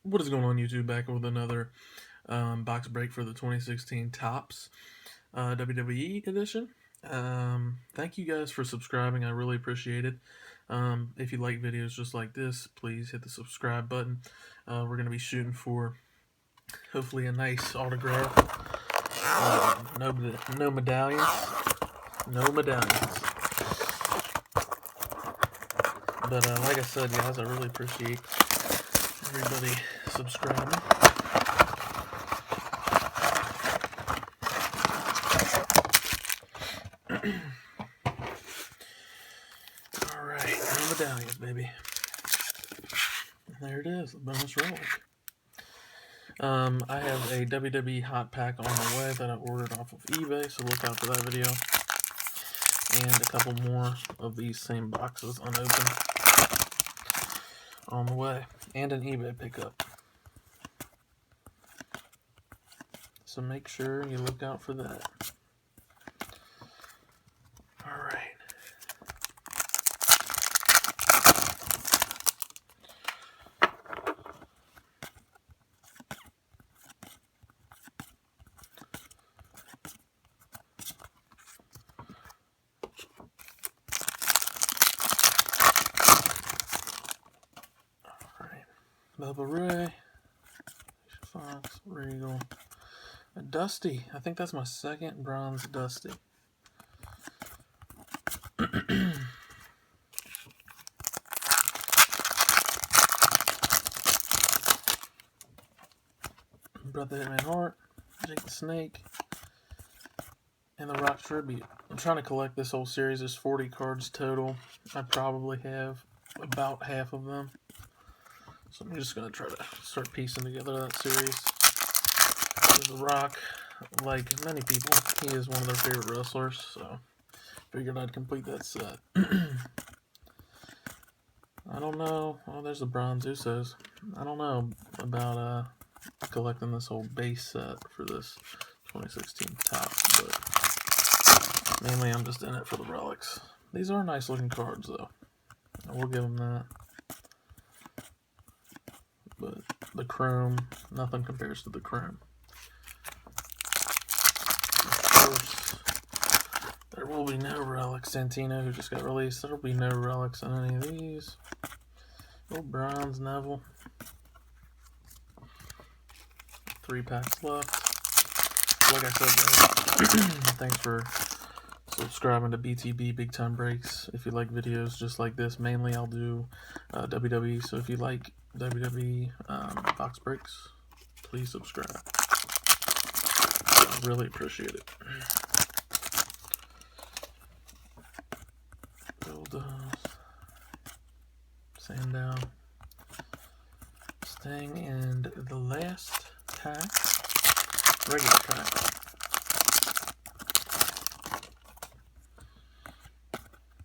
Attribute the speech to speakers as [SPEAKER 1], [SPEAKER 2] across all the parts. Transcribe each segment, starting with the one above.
[SPEAKER 1] What is going on, YouTube? Back with another box break for the 2016 Topps WWE edition. Thank you guys for subscribing. I really appreciate it. If you like videos just like this, please hit the subscribe button. We're going to be shooting for hopefully a nice autograph. No medallions. No medallions. But like I said, guys, I really appreciate everybody subscribing. Alright, no medallions, baby. There it is, the bonus relic. I have a WWE hot pack on the way that I ordered off of eBay, so look out for that video. And a couple more of these same boxes unopened on the way. And an eBay pickup. So make sure you look out for that. Alright. Bubba Ray, Fox, Regal, a Dusty. I think that's my second bronze Dusty. Brother Hitman Hart, Jake the Snake, and the Rock Tribute. I'm trying to collect this whole series. There's 40 cards total. I probably have about half of them. So I'm just going to try to start piecing together that series. The Rock, like many people, he is one of their favorite wrestlers, so figured I'd complete that set. I don't know. Oh, there's the bronze Usos. I don't know about collecting this whole base set for this 2016 Topps, but mainly I'm just in it for the relics. These are nice looking cards, though. I will give them that. But the chrome, nothing compares to the chrome. Of course, there will be no relics. Santino, who just got released, there will be no relics on any of these. No bronze Neville. 3 packs left. Like I said, guys, thanks for subscribing to BTB Big Time Breaks. If you like videos just like this, mainly I'll do WWE. So if you like WWE box breaks, please subscribe. I really appreciate it. Sandow, Sting, and the last pack, regular pack.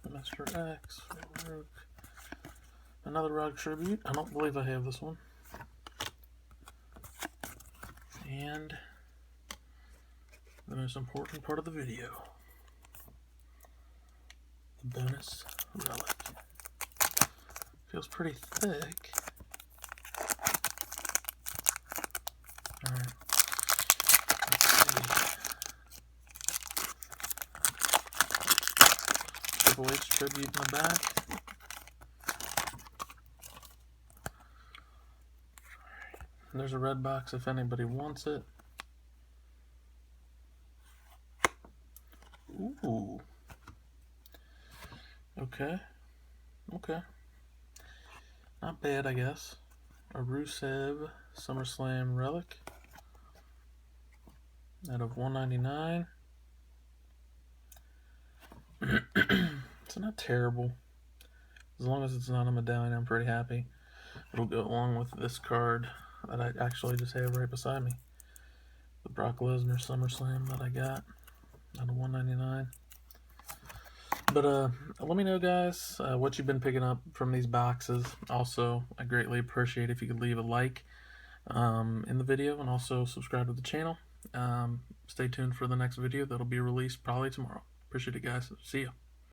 [SPEAKER 1] Mr. X, Rogue. Another Rock Tribute. I don't believe I have this one. And the most important part of the video, the bonus relic. Feels pretty thick. Alright. Let's see. Triple H tribute in the back. There's a red box if anybody wants it. Ooh. Okay. Okay. Not bad, I guess. A Rusev SummerSlam Relic out of 199. It's not terrible. As long as it's not a medallion, I'm pretty happy. It'll go along with this card that I actually just have right beside me. The Brock Lesnar SummerSlam that I got out of 199. But let me know, guys, what you've been picking up from these boxes. Also, I greatly appreciate if you could leave a like in the video and also subscribe to the channel. Stay tuned for the next video that'll be released probably tomorrow. Appreciate it, guys. See ya.